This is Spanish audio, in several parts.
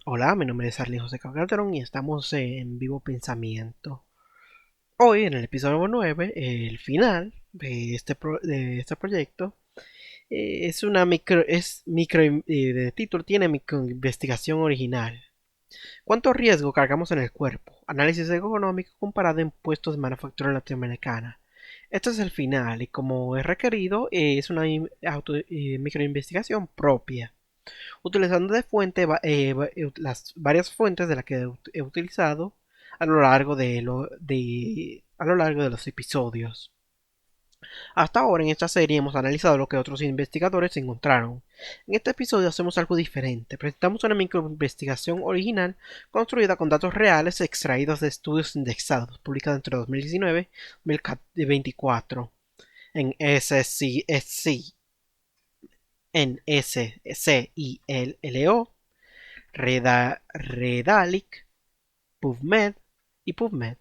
Hola, mi nombre es Arlene José Calderón y estamos en Vivo Pensamiento. Hoy, en el episodio 9, el final de este proyecto es una de título tiene microinvestigación original. ¿Cuánto riesgo cargamos en el cuerpo? Análisis económico comparado a impuestos de manufactura latinoamericana. Este es el final y como es requerido, es una microinvestigación propia utilizando de fuente las varias fuentes de las que he utilizado a lo largo a lo largo de los episodios. Hasta ahora en esta serie hemos analizado lo que otros investigadores encontraron. En este episodio hacemos algo diferente. Presentamos una microinvestigación original construida con datos reales extraídos de estudios indexados publicados entre 2019 y 2024 en SCILLO, Redalic, PubMed y PubMed.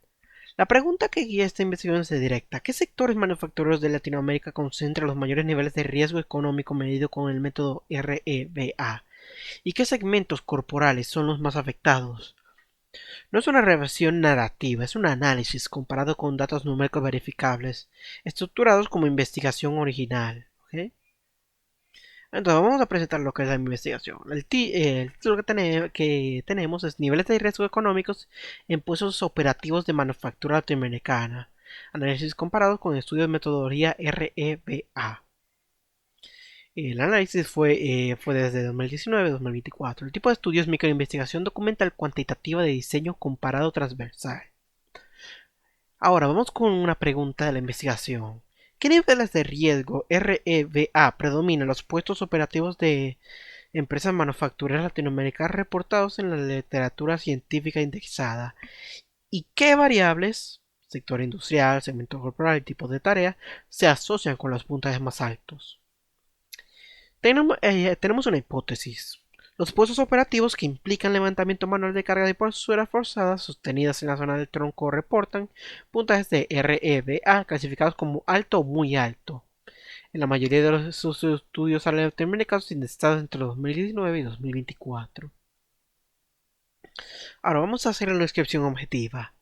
La pregunta que guía esta investigación es directa. ¿Qué sectores manufactureros de Latinoamérica concentran los mayores niveles de riesgo económico medido con el método REBA? ¿Y qué segmentos corporales son los más afectados? No es una revisión narrativa, es un análisis comparado con datos numéricos verificables, estructurados como investigación original. ¿Ok? Entonces vamos a presentar lo que es la investigación. El título que tenemos es Niveles de riesgo económicos en puestos operativos de manufactura latinoamericana. Análisis comparado con estudios de metodología REBA. El análisis fue desde 2019 a 2024. El tipo de estudio es microinvestigación documental cuantitativa de diseño comparado transversal. Ahora vamos con una pregunta de la investigación. ¿Qué niveles de riesgo REBA predominan en los puestos operativos de empresas manufactureras latinoamericanas reportados en la literatura científica indexada? ¿Y qué variables, sector industrial, segmento corporal y tipo de tarea, se asocian con los puntajes más altos? Tenemos una hipótesis. Los puestos operativos que implican levantamiento manual de carga de posturas forzadas sostenidas en la zona del tronco reportan puntajes de REBA clasificados como alto o muy alto. En la mayoría de sus estudios latinoamericanos indexados entre 2019 y 2024. Ahora vamos a hacer la descripción objetiva.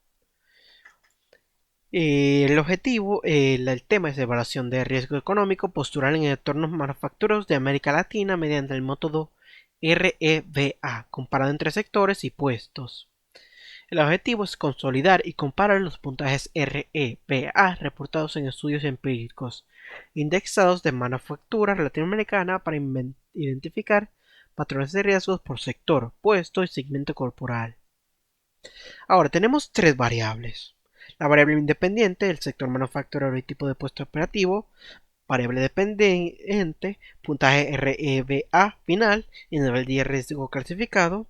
El tema es evaluación de riesgo económico postural en entornos manufactureros de América Latina mediante el método REBA, comparado entre sectores y puestos. El objetivo es consolidar y comparar los puntajes REBA reportados en estudios empíricos indexados de manufactura latinoamericana para identificar patrones de riesgos por sector, puesto y segmento corporal. Ahora tenemos tres variables. La variable independiente, el sector manufacturero y tipo de puesto operativo. Variable dependiente, puntaje REBA final y nivel de riesgo clasificado.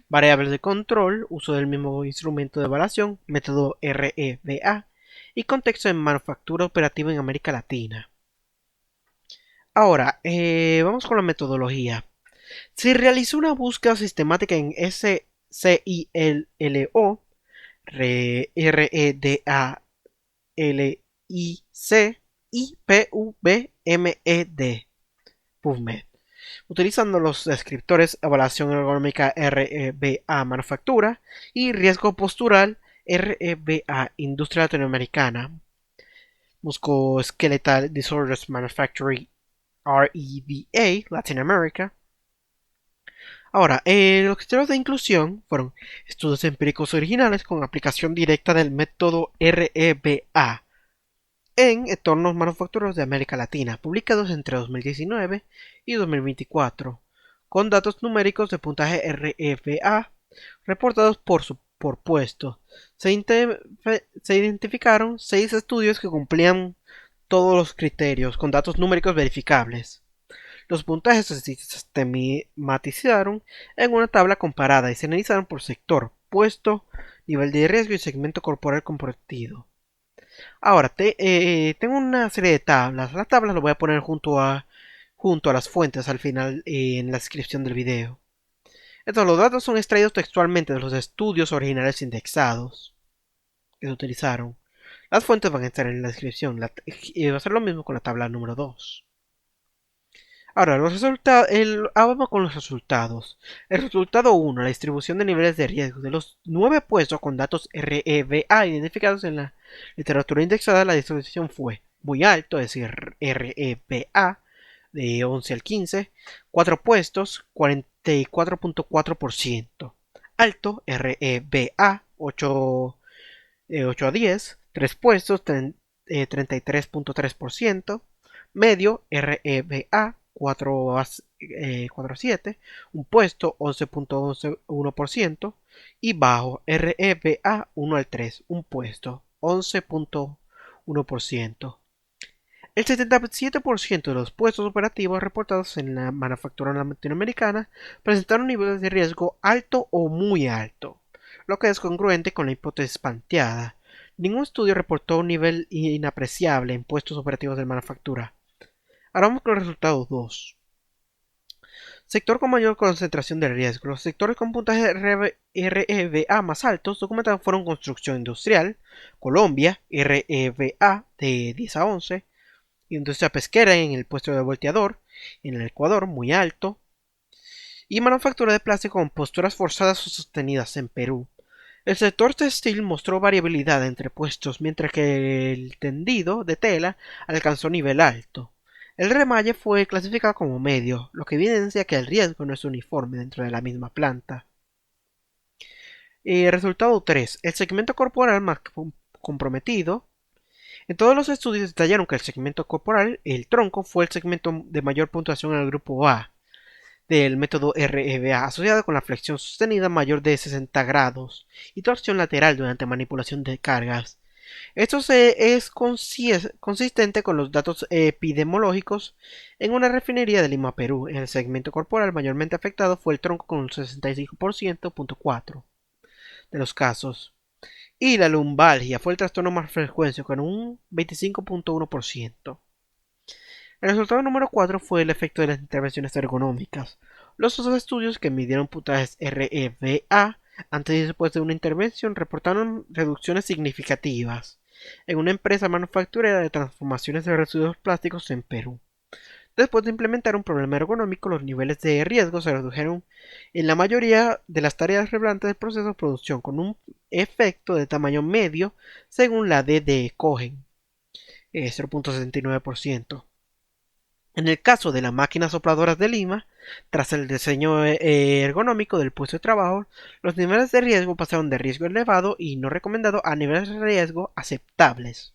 Variables de control, uso del mismo instrumento de evaluación, método REBA. Y contexto de manufactura operativa en América Latina. Ahora, vamos con la metodología. Se realizó una búsqueda sistemática en SCILLO, REDALIC y PubMed, utilizando los descriptores evaluación ergonómica REBA manufactura y riesgo postural REBA industria latinoamericana, Musculoskeletal Disorders Manufacturing REBA Latin America. Ahora, los criterios de inclusión fueron estudios empíricos originales con aplicación directa del método REBA en entornos manufactureros de América Latina, publicados entre 2019 y 2024, con datos numéricos de puntaje REBA reportados por puesto. Se identificaron 6 estudios que cumplían todos los criterios, con datos numéricos verificables. Los puntajes se sistematizaron en una tabla comparada y se analizaron por sector, puesto, nivel de riesgo y segmento corporal compartido. Ahora, tengo una serie de tablas. Las tablas lo voy a poner junto a las fuentes al final en la descripción del video. Entonces, los datos son extraídos textualmente de los estudios originales indexados que se utilizaron. Las fuentes van a estar en la descripción. Y va a ser lo mismo con la tabla número 2. Ahora, vamos con los resultados. El resultado 1, la distribución de niveles de riesgo. De los 9 puestos con datos REVA identificados en la literatura indexada, la distribución fue muy alto, es decir, REVA de 11 al 15, 4 puestos, 44.4%. Alto, REVA, 8 a 10, 3 puestos, 33.3%. Medio, REVA, 4 a 7, un puesto 11.1% y bajo REVA 1 al 3, un puesto 11.1%. El 77% de los puestos operativos reportados en la manufactura latinoamericana presentaron niveles de riesgo alto o muy alto, lo que es congruente con la hipótesis planteada. Ningún estudio reportó un nivel inapreciable en puestos operativos de manufactura. Ahora vamos con el resultado 2. Sector con mayor concentración de riesgo. Los sectores con puntaje REVA más altos documentados fueron construcción industrial, Colombia, REVA de 10 a 11, industria pesquera en el puesto de volteador, en el Ecuador muy alto, y manufactura de plástico con posturas forzadas o sostenidas en Perú. El sector textil mostró variabilidad entre puestos, mientras que el tendido de tela alcanzó nivel alto. El remalle fue clasificado como medio, lo que evidencia que el riesgo no es uniforme dentro de la misma planta. Resultado 3. El segmento corporal más comprometido. En todos los estudios detallaron que el segmento corporal, el tronco, fue el segmento de mayor puntuación en el grupo A del método REVA, asociado con la flexión sostenida mayor de 60 grados y torsión lateral durante manipulación de cargas. Esto es consistente con los datos epidemiológicos en una refinería de Lima, Perú. En el segmento corporal mayormente afectado fue el tronco con un 65.4% de los casos. Y la lumbalgia fue el trastorno más frecuente con un 25.1%. El resultado número 4 fue el efecto de las intervenciones ergonómicas. Los otros estudios que midieron puntajes REVA antes y después de una intervención reportaron reducciones significativas en una empresa manufacturera de transformaciones de residuos plásticos en Perú. Después de implementar un problema ergonómico, los niveles de riesgo se redujeron en la mayoría de las tareas relevantes del proceso de producción, con un efecto de tamaño medio según la D de Cohen, 0.69%. En el caso de las máquinas sopladoras de Lima, tras el diseño ergonómico del puesto de trabajo, los niveles de riesgo pasaron de riesgo elevado y no recomendado a niveles de riesgo aceptables.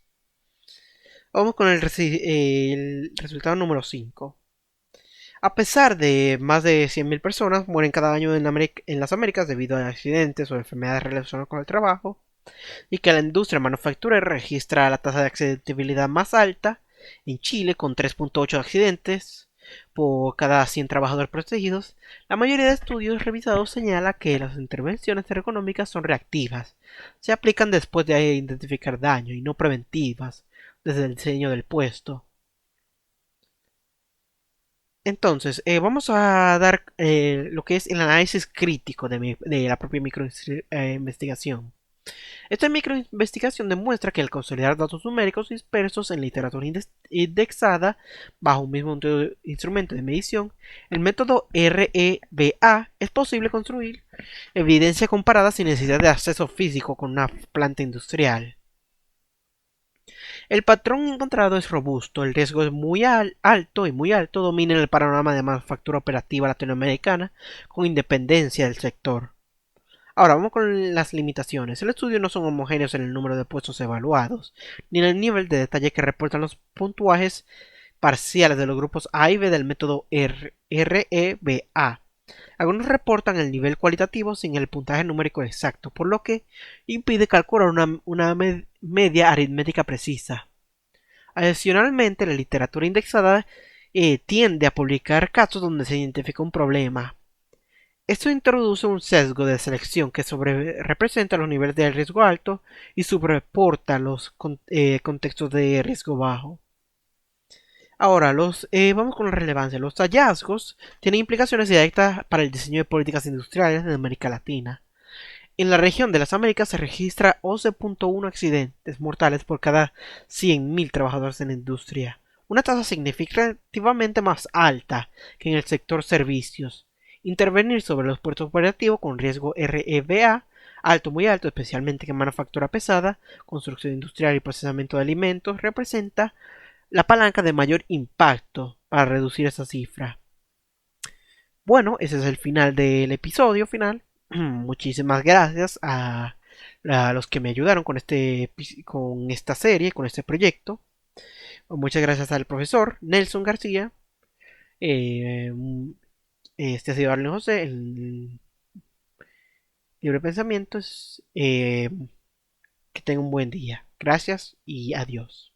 Vamos con el resultado número 5. A pesar de más de 100.000 personas mueren cada año en las Américas debido a accidentes o enfermedades relacionadas con el trabajo, y que la industria manufacturera registra la tasa de accidentabilidad más alta en Chile con 3.8 accidentes por cada 100 trabajadores protegidos, la mayoría de estudios revisados señala que las intervenciones ergonómicas son reactivas, se aplican después de identificar daño y no preventivas desde el diseño del puesto. Entonces, vamos a dar lo que es el análisis crítico de la propia microinvestigación. Esta microinvestigación demuestra que al consolidar datos numéricos dispersos en literatura indexada bajo un mismo instrumento de medición, el método REVA es posible construir evidencia comparada sin necesidad de acceso físico con una planta industrial. El patrón encontrado es robusto, el riesgo es muy alto y muy alto, domina el panorama de manufactura operativa latinoamericana con independencia del sector. Ahora vamos con las limitaciones. El estudio no son homogéneos en el número de puestos evaluados, ni en el nivel de detalle que reportan los puntuajes parciales de los grupos A y B del método REVA. Algunos reportan el nivel cualitativo sin el puntaje numérico exacto, por lo que impide calcular una media aritmética precisa. Adicionalmente, la literatura indexada tiende a publicar casos donde se identifica un problema. Esto introduce un sesgo de selección que representa los niveles de riesgo alto y sobreporta los contextos de riesgo bajo. Ahora, vamos con la relevancia. Los hallazgos tienen implicaciones directas para el diseño de políticas industriales de América Latina. En la región de las Américas se registra 11.1 accidentes mortales por cada 100.000 trabajadores en la industria, una tasa significativamente más alta que en el sector servicios. Intervenir sobre los puertos operativos con riesgo REBA alto, muy alto, especialmente en manufactura pesada, construcción industrial y procesamiento de alimentos, representa la palanca de mayor impacto para reducir esa cifra. Bueno, ese es el final del episodio final. Muchísimas gracias a los que me ayudaron con esta serie, con este proyecto. Muchas gracias al profesor Nelson García. Eh, este ha sido Arlen José, el Libre Pensamientos. Que tenga un buen día. Gracias y adiós.